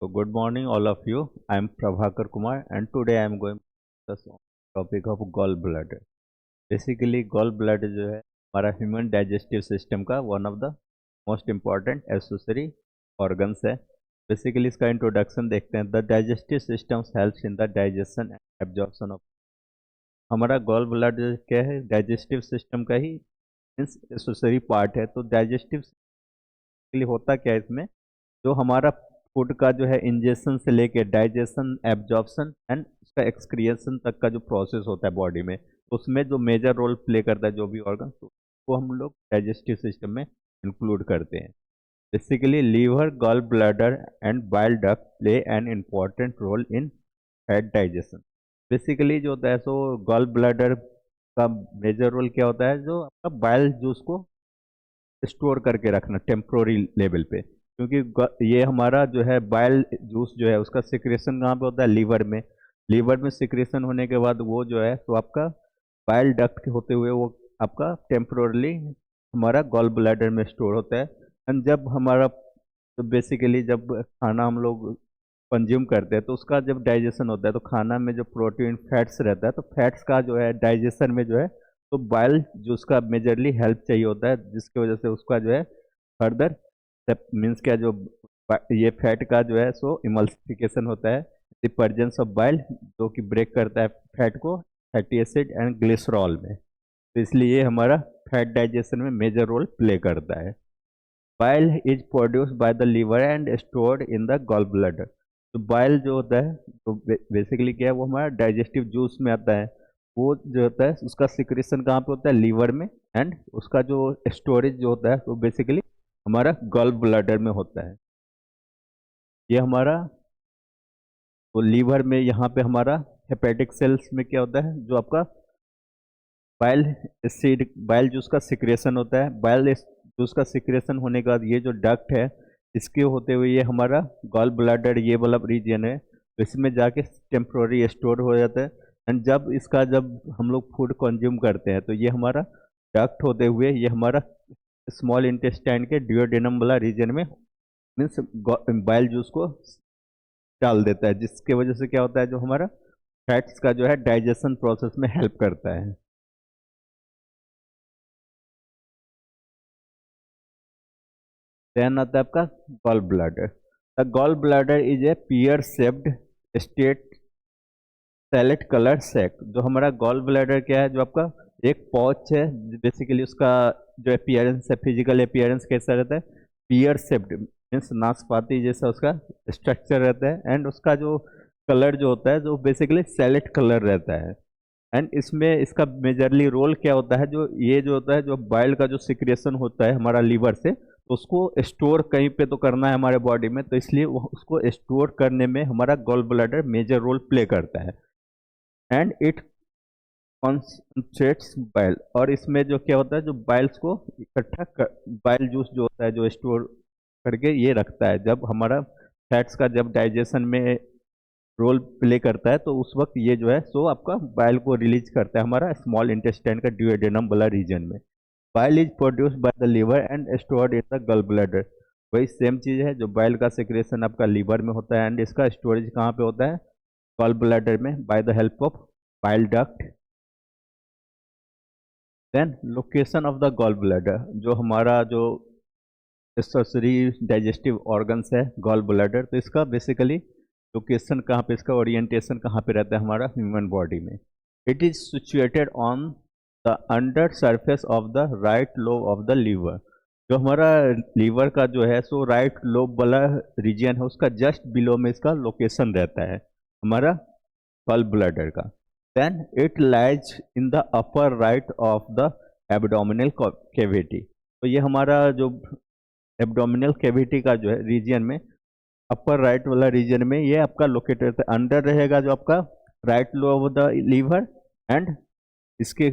So good morning, all of you. I am Prabhakar Kumar, and today I am going to discuss on the topic of gallbladder. Basically, gallbladder जो है हमारा human digestive system का one of the most important accessory organs है. Basically इसका introduction देखते हैं. The digestive system helps in the digestion and absorption of. हमारा gall bladder क्या है? डाइजेस्टिव सिस्टम का ही एसेसरी पार्ट है. तो डाइजेस्टिव के लिए होता क्या है इसमें? जो हमारा फूड का जो है इंजेक्शन से लेके डाइजेशन, एब्जॉर्प्शन एंड उसका एक्सक्रिएशन तक का जो प्रोसेस होता है बॉडी में, उसमें जो मेजर रोल प्ले करता है जो भी ऑर्गन, तो वो हम लोग डाइजेस्टिव सिस्टम में इंक्लूड करते हैं. Basically liver, gall bladder and bile duct play an important role in fat digestion. Basically जो होता है सो गॉल ब्लैडर का मेजर रोल क्या होता है? जो आपका बाइल जूस को स्टोर करके रखना टेम्प्रोरी लेवल पे. क्योंकि ये हमारा जो है बाइल जूस जो है उसका सिक्रेशन कहाँ पे होता है? लीवर में. लीवर में सिक्रेशन होने के बाद वो जो है तो आपका बाइल डक्ट होते हुए वो आपका टेम्प्रोरली हमारा गॉल ब्लैडर में स्टोर होता है. एंड जब हमारा तो बेसिकली जब खाना हम लोग कंज्यूम करते हैं तो उसका जब डाइजेशन होता है तो खाना में जो प्रोटीन फैट्स रहता है तो फैट्स का जो है डाइजेशन में जो है तो बाइल जो उसका मेजरली हेल्प चाहिए होता है, जिसकी वजह से उसका जो है फर्दर मीन्स क्या जो ये फैट का जो है सो इमल्सिफिकेशन होता है. द प्रेजेंस ऑफ बाइल जो कि ब्रेक करता है फैट को फैटी एसिड एंड ग्लिसरॉल में. तो इसलिए ये हमारा फैट डाइजेशन में मेजर रोल प्ले करता है. Bile is produced by the liver and stored in the gall bladder. तो बाइल जो होता है तो बेसिकली क्या है? वो हमारा डाइजेस्टिव जूस में आता है. वो जो होता है उसका सिक्रेशन कहाँ पे होता है? लीवर में. एंड उसका जो स्टोरेज जो होता है वो बेसिकली हमारा गॉल ब्लैडर में होता है. ये हमारा तो लीवर में यहाँ पे हमारा हेपेटिक सेल्स में क्या होता है? जो आपका बाइल एसिड बाइल जूस का सिक्रेशन होता है. बाइल जूस का सिक्रेशन होने के बाद ये जो डक्ट है इसके होते हुए ये हमारा गॉल ब्लैडर ये वाला रीजन है तो इसमें जाके टेम्प्रोरी स्टोर हो जाता है. एंड जब हम लोग फूड कंज्यूम करते हैं तो ये हमारा डक्ट होते हुए ये हमारा स्मॉल इंटेस्टाइन के ड्यूओडेनम वाला रीजन में मीन्स बाइल जूस को डाल देता है, जिसके वजह से क्या होता है? जो हमारा फैट्स का जो है डाइजेशन प्रोसेस में हेल्प करता है. देन आता है आपका gall bladder. The gall bladder is a pear shaped state salad colour sac. जो हमारा गॉल ब्लैडर क्या है? जो आपका एक पॉच है. बेसिकली उसका जो अपियरेंस है, फिजिकल अपियरेंस कैसा रहता है? पियर शेप्ड मीन्स नाशपाती जैसा उसका स्ट्रक्चर रहता है. एंड उसका जो कलर जो होता है जो बेसिकली सैलेड कलर रहता है. एंड इसमें इसका मेजरली रोल क्या होता है? जो ये जो होता है जो बाइल का जो सिक्रेशन होता है हमारा लीवर से तो उसको स्टोर कहीं पे तो करना है हमारे बॉडी में, तो इसलिए उसको स्टोर करने में हमारा gall bladder major role play करता है. And it concentrates bile. और इसमें जो क्या होता है? जो बाइल्स को इकट्ठा कर बाइल जूस जो होता है जो स्टोर करके ये रखता है. जब हमारा फैट्स का जब डाइजेशन में रोल प्ले करता है तो उस वक्त ये जो है सो आपका बाइल को रिलीज करता है हमारा स्मॉल इंटेस्टाइन का ड्यूओडेनम वाला रीजन में. Bile is produced by the liver and stored in the gall bladder. वही सेम चीज़ है. जो बाइल का सिक्रेशन आपका लीवर में होता है एंड इसका स्टोरेज कहाँ पे होता है? गॉल ब्लैडर में by the help of bile duct. Then location of the gall bladder. जो हमारा जो एक्सेसरी डाइजेस्टिव ऑर्गन्स है गॉल ब्लैडर, तो इसका बेसिकली लोकेशन कहाँ पे, इसका ओरिएंटेशन कहाँ पे रहता है हमारा ह्यूमन बॉडी में? It is situated on the under surface of the right lobe of the liver. जो हमारा लीवर का जो है सो राइट लोब वाला रीजन है उसका जस्ट बिलो में इसका लोकेशन रहता है हमारा गॉल ब्लैडर का. Then it lies in the upper right of the abdominal cavity. तो ये हमारा जो एब्डोमिनल कैविटी का जो है रीजन में अपर राइट वाला रीजन में ये आपका लोकेटेड रहता है. अंडर रहेगा जो आपका right lobe of the liver. And इसके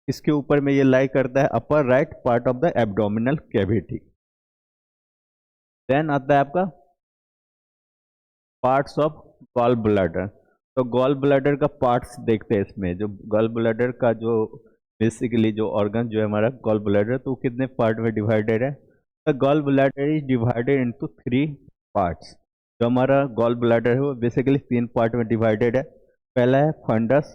इसके ऊपर में ये लाई करता है upper right part of the abdominal cavity. Then आता है आपका पार्ट्स ऑफ गॉल ब्लैडर. तो गॉल ब्लैडर का पार्ट्स देखते हैं इसमें. जो गॉल ब्लैडर का जो बेसिकली जो ऑर्गन जो है हमारा गॉल ब्लैडर, तो कितने पार्ट में डिवाइडेड है? The gall bladder is divided into 3 parts. जो हमारा गॉल ब्लैडर है वो बेसिकली 3 पार्ट में डिवाइडेड है। पहला है फंडस,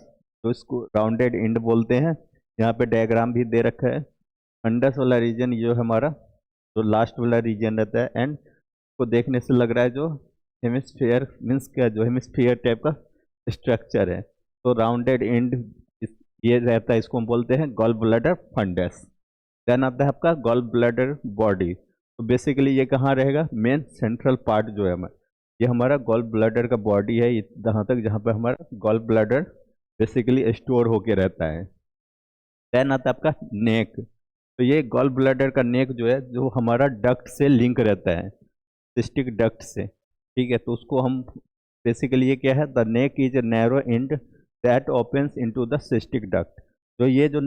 जो इसको राउंडेड एंड बोलते हैं, यहाँ पे डायग्राम भी दे रखा है। फंडस वाला रीजन ये हमारा जो लास्ट वाला रीजन रहता है, एंड को देखने से लग रहा है जो हेमिस्फीयर मीन्स क्या, जो हेमिस्फीयर टाइप का स्ट्रक्चर है, तो राउंडेड एंड ये रहता है, इसको हम बोलते हैं गॉल ब्लैडर फंडस। देन आता है आपका गॉल ब्लैडर बॉडी। तो बेसिकली ये कहाँ रहेगा, मेन सेंट्रल पार्ट जो है हमारा, ये हमारा गॉल ब्लैडर का बॉडी है, जहाँ तक जहाँ पे हमारा गॉल ब्लैडर बेसिकली स्टोर होके रहता है। देन आता है आपका नेक। तो ये गॉल ब्लैडर का नेक जो है, जो हमारा डक्ट से लिंक रहता है, सिस्टिक डक्ट से, ठीक है। तो उसको हम बेसिकली ये क्या है, the neck is a narrow end that opens into the cystic duct. तो ये जो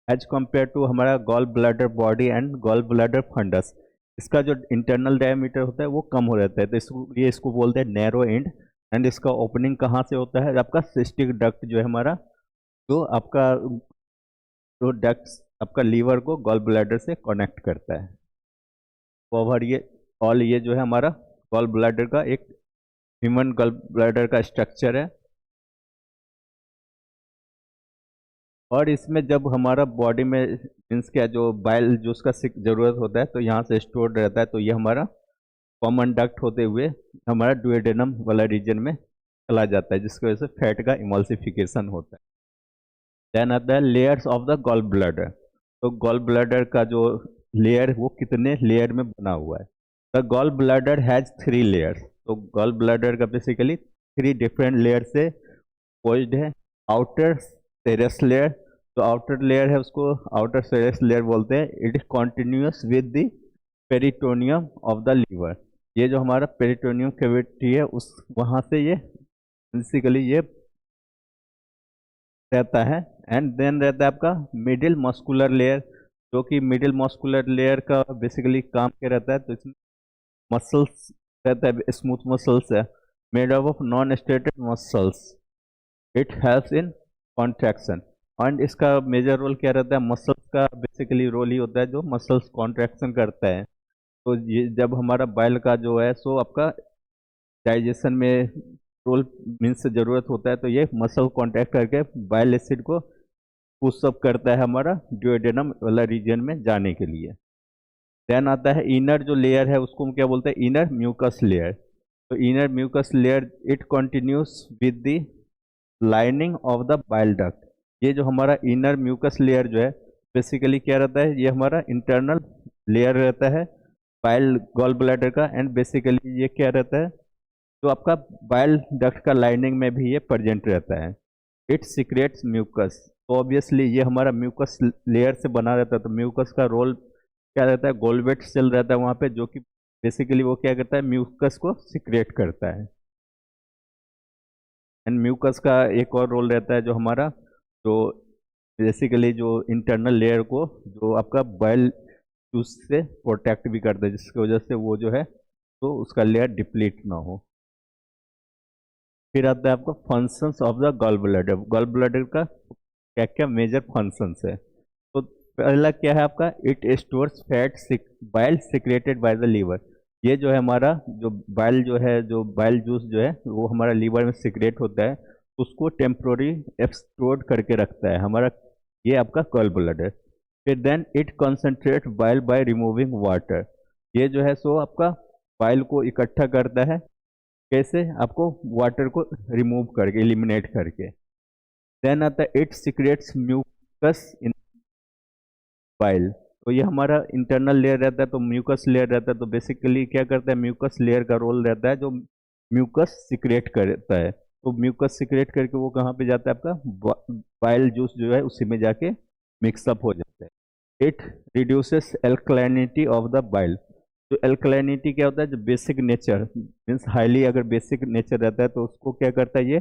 एज कंपेयर टू हमारा gall bladder body and gall bladder fundus, इसका जो इंटरनल डायमीटर होता है वो कम हो जाता है, तो इसको बोलते हैं नैरो एंड इसका ओपनिंग कहाँ से होता है, आपका सिस्टिक डक्ट जो है हमारा, जो आपका जो डक्ट आपका लीवर को गॉल ब्लैडर से कनेक्ट करता है। ओवर ये ऑल ये जो है हमारा गॉल ब्लैडर का एक ह्यूमन गॉल ब्लैडर का स्ट्रक्चर है। और इसमें जब हमारा बॉडी में मीन्स क्या, जो बाइल जूस का जरूरत होता है, तो यहाँ से स्टोर रहता है, तो ये हमारा कॉमन डक्ट होते हुए हमारा डुओडेनम वाला रीजन में चला जाता है, जिसकी वजह से फैट का इमल्सिफिकेशन होता है। देन आता है layers of the gall bladder. तो गॉल ब्लैडर का जो लेयर है वो कितने लेयर में बना हुआ है। The gall bladder has 3 layers. तो गॉल ब्लैडर का बेसिकली 3 डिफरेंट लेयर से पोज्ड है। आउटर सेरस लेयर, तो आउटर लेयर है उसको आउटर सेरस लेयर बोलते हैं। It is continuous with the peritoneum of the liver. ये जो हमारा पेरिटोनियम कैविटी है उस वहाँ से ये बेसिकली ये रहता है। एंड देन रहता है आपका मिडिल मस्कुलर लेयर, जो कि मिडिल मस्कुलर लेयर का बेसिकली काम क्या रहता है, तो इसमें मसल्स रहता है, स्मूथ मसल्स है, made up of non stated muscles. It helps in contraction. And इसका मेजर रोल क्या रहता है, मसल्स का बेसिकली रोल ही होता है जो मसल्स कॉन्ट्रैक्शन करता है। तो ये जब हमारा बाइल का जो है सो आपका डाइजेशन में रोल मीन्स ज़रूरत होता है, तो ये मसल कॉन्ट्रैक्ट करके बाइल एसिड को पुशअप करता है हमारा डुओडेनम वाला रीजन में जाने के लिए। देन आता है इनर जो लेयर है उसको हम क्या बोलते हैं, इनर म्यूकस लेयर। तो inner mucous layer it continues with the lining of the bile duct. ये जो हमारा इनर म्यूकस लेयर जो है बेसिकली क्या रहता है, ये हमारा इंटरनल लेयर रहता है बाइल गॉल ब्लैडर का। एंड बेसिकली ये क्या रहता है, तो आपका बाइल डक्ट का लाइनिंग में भी ये प्रेजेंट रहता है। It secretes mucus. तो ऑब्वियसली ये हमारा म्यूकस लेयर से बना रहता है, तो म्यूकस का रोल क्या रहता है, गोल्वेट सेल रहता है वहाँ पे, जो कि बेसिकली वो क्या करता है, म्यूकस को सीक्रेट करता है। एंड म्यूकस का एक और रोल रहता है जो हमारा, जो बेसिकली जो इंटरनल लेयर को जो आपका बाइल जूस से प्रोटेक्ट भी करता है, जिसकी वजह से वो जो है तो उसका लेयर डिप्लीट ना हो। फिर आता है आपका functions of the gall bladder. Gall bladder का क्या क्या मेजर फंक्शंस है। तो पहला क्या है आपका, it stores fat bile secreted by the liver. ये जो है हमारा जो बाइल जो है, जो बाइल जूस जो है वो हमारा लीवर में सिक्रेट होता है, उसको टेम्प्रोरी एक्सट्रोड करके रखता है हमारा, ये आपका गॉल ब्लैडर। फिर then it concentrate bile by removing water. ये जो है सो आपका बाइल को इकट्ठा करता है, कैसे, आपको वाटर को रिमूव करके, एलिमिनेट करके। देन आता है it secretes mucus in bile. तो ये हमारा इंटरनल लेयर रहता है, तो म्यूकस लेयर रहता है, तो बेसिकली क्या करता है, म्यूकस लेयर का रोल रहता है जो म्यूकस सीक्रेट करता है। तो म्यूकस सीक्रेट करके वो कहाँ पे जाता है, आपका बाइल जूस जो है उसी में जाके मिक्सअप हो जाता है। It reduces alkalinity of the bile. तो एल्कलाइनिटी क्या होता है, जो बेसिक नेचर मीन्स हाईली अगर बेसिक नेचर रहता है तो उसको क्या करता है, ये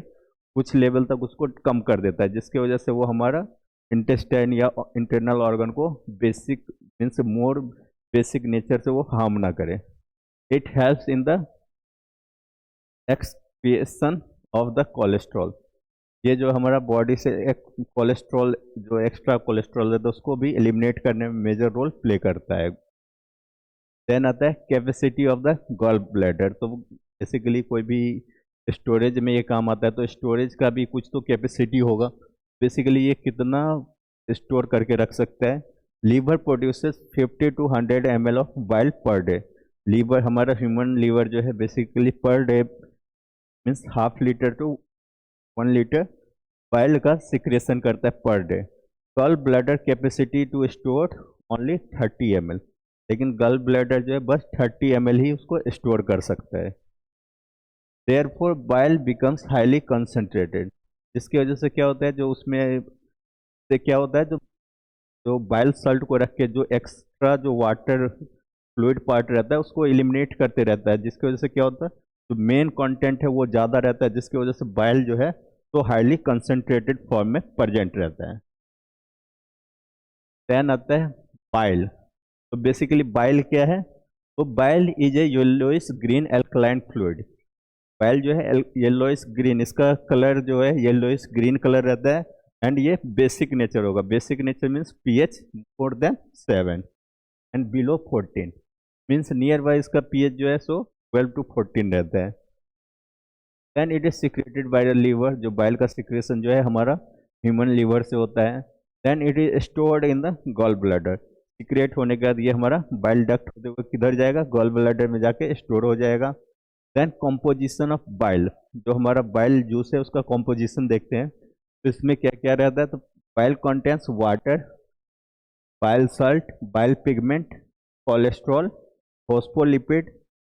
कुछ लेवल तक उसको कम कर देता है, जिसकी वजह से वो हमारा इंटेस्टाइन या इंटरनल ऑर्गन को basic means more basic nature से वो हार्म ना करे। It helps in the expiation of the cholesterol. ये जो हमारा बॉडी से एक कोलेस्ट्रॉल जो एक्स्ट्रा कोलेस्ट्रॉल है तो उसको भी एलिमिनेट करने में मेजर रोल प्ले करता है। देन आता है capacity of the gall bladder. तो बेसिकली कोई भी स्टोरेज में ये काम आता है, तो स्टोरेज का भी कुछ तो कैपेसिटी होगा। बेसिकली ये कितना स्टोर करके रख सकता है। Liver produces 50 to 100 ml of bile per day. Liver, हमारा ह्यूमन लीवर जो है basically per day means ½ litre to 1 litre bile का सिक्रेशन करता है per day. Gall bladder capacity to store only 30 ml, लेकिन गल ब्लैडर जो है बस 30 ml ही उसको स्टोर कर सकता है। Therefore bile becomes highly concentrated, जिसकी वजह से क्या होता है, जो उसमें से क्या होता है, जो जो बाइल सल्ट को रख के जो एक्स्ट्रा जो वाटर फ्लूइड पार्ट रहता है उसको एलिमिनेट करते रहता है, जिसकी वजह से क्या होता है, जो मेन कंटेंट है वो ज़्यादा रहता है, जिसकी वजह से बाइल जो है तो हाईली कंसंट्रेटेड फॉर्म में प्रेजेंट रहता है। देन आता है बाइल। तो बेसिकली बाइल क्या है, तो bile is a yellowish green alkaline fluid. Bile जो है येलोइश ग्रीन, इसका कलर जो है येलोइश ग्रीन कलर रहता है, एंड ये बेसिक नेचर होगा। Basic nature means pH more than 7 and below 14, means near by इसका pH जो है सो 12 to 14 रहता है। Then it is secreted by the liver, जो बाइल का सिक्रेशन जो है हमारा ह्यूमन लीवर से होता है। Then it is stored in the gall bladder. Secrete होने के बाद ये हमारा बाइल डक्ट होते हुए किधर जाएगा, गॉल ब्लैडर में जाके स्टोर हो जाएगा। देन कॉम्पोजिशन ऑफ बाइल, जो हमारा बाइल जूस है उसका कॉम्पोजिशन देखते हैं, तो इसमें क्या क्या रहता है। तो bile contents water, bile Salt, bile pigment, cholesterol, phospholipid,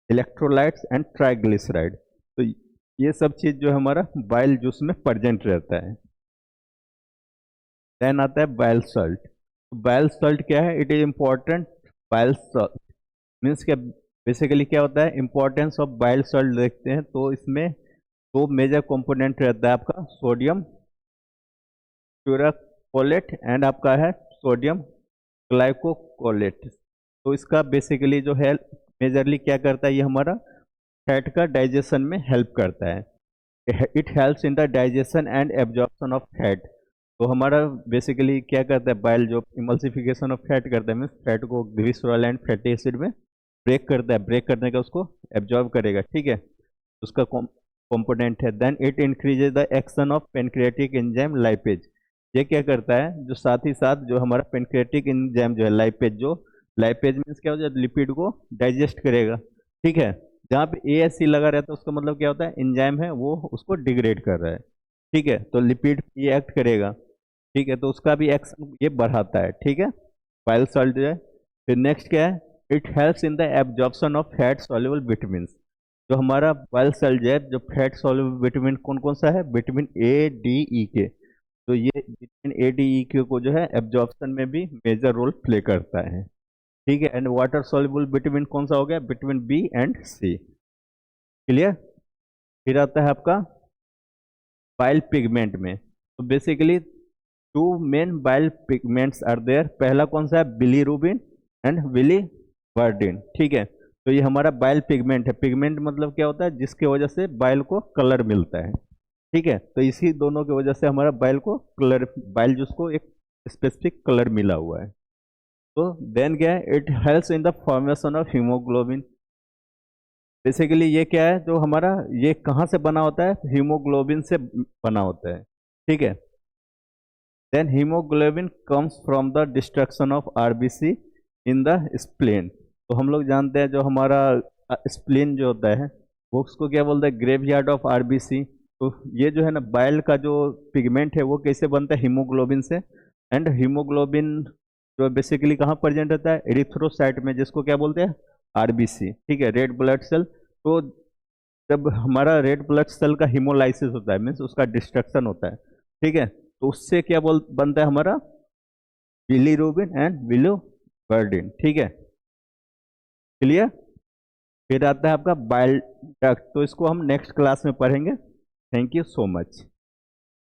electrolytes and triglyceride. तो ये सब चीज़ जो हमारा बाइल जूस में प्रेजेंट रहता है। देन आता है बाइल सल्ट। बाइल सल्ट क्या है, it is important. Bile Salt means क्या, बेसिकली क्या होता है, इंपॉर्टेंस ऑफ बाइल सल्ट देखते हैं, तो इसमें दो मेजर कंपोनेंट रहता है आपका, सोडियम क्यूराकोलेट एंड आपका है सोडियम ग्लाइकोकोलेट। तो इसका बेसिकली जो है मेजरली क्या करता है, ये हमारा फैट का डाइजेशन में हेल्प करता है। It helps in the digestion and absorption of fat. तो हमारा बेसिकली क्या करता है, बाइल जो इमल्सिफिकेशन ऑफ फैट करता है, मीन्स फैट को ग्लिसरॉल एंड फैटी एसिड में ब्रेक करता है, ब्रेक करने का उसको एब्जॉर्ब करेगा, ठीक है, उसका कंपोनेंट है। Then it increases the action of pancreatic enzyme lipase. ये क्या करता है, जो साथ ही साथ जो हमारा पेनक्रियाटिक एंजाइम जो है लाइपेज, जो लाइपेज मीन्स क्या होता है, लिपिड को डाइजेस्ट करेगा, ठीक है। जहाँ पे ASC लगा रहता है उसका मतलब क्या होता है, एंजाइम है वो उसको डिग्रेड कर रहा है, ठीक है, तो लिपिड ये एक्ट करेगा, ठीक है, तो उसका भी एक्शन ये बढ़ाता है, ठीक है, बाइल सॉल्ट जो है। फिर नेक्स्ट क्या है, it helps in the absorption of fat soluble vitamin. जो हमारा बाइल सॉल्ट जो है, जो फैट सॉल्युबल विटामिन कौन कौन सा है, vitamin A, D, E, K। तो ये vitamin A, D, E, K को जो है एब्जॉर्प्शन में भी मेजर रोल प्ले करता है, ठीक है। एंड वाटर सॉल्युबल विटामिन कौन सा हो गया, vitamin B and C, clear. फिर आता है आपका बाइल पिगमेंट में। तो basically two main bile pigments are there. पहला कौन सा है, बिलीरुबिन एंड बिलीवर्डिन, ठीक है। तो ये हमारा बाइल पिगमेंट है। पिगमेंट मतलब क्या होता है, जिसकी वजह से बाइल को कलर मिलता है, ठीक है। तो इसी दोनों की वजह से हमारा बाइल को कलर, बाइल जूस को एक स्पेसिफिक कलर मिला हुआ है। तो देन क्या है, it helps in the formation of haemoglobin. Basically ये क्या है, जो हमारा ये कहाँ से बना होता है, हीमोग्लोबिन से बना होता है, ठीक है। Then haemoglobin comes from the destruction of RBC in the spleen. तो हम लोग जानते हैं जो हमारा स्प्लीन जो होता है वो उसको क्या बोलते हैं, ग्रेवयार्ड ऑफ RBC। तो ये जो है ना बाइल का जो पिगमेंट है वो कैसे बनता है, हीमोग्लोबिन से। एंड हीमोग्लोबिन जो बेसिकली कहाँ प्रेजेंट रहता है, एरिथ्रोसाइट में, जिसको क्या बोलते हैं, RBC, ठीक है, रेड ब्लड सेल। तो जब हमारा रेड ब्लड सेल का हीमोलाइसिस होता है, मीन्स उसका डिस्ट्रक्शन होता है, ठीक है, तो उससे क्या बोल बनता है हमारा बिलीरुबिन एंड बिलीवर्डिन, ठीक है, क्लियर। फिर आता है आपका बाइल डक्ट। तो इसको हम नेक्स्ट क्लास में पढ़ेंगे। Thank you so much.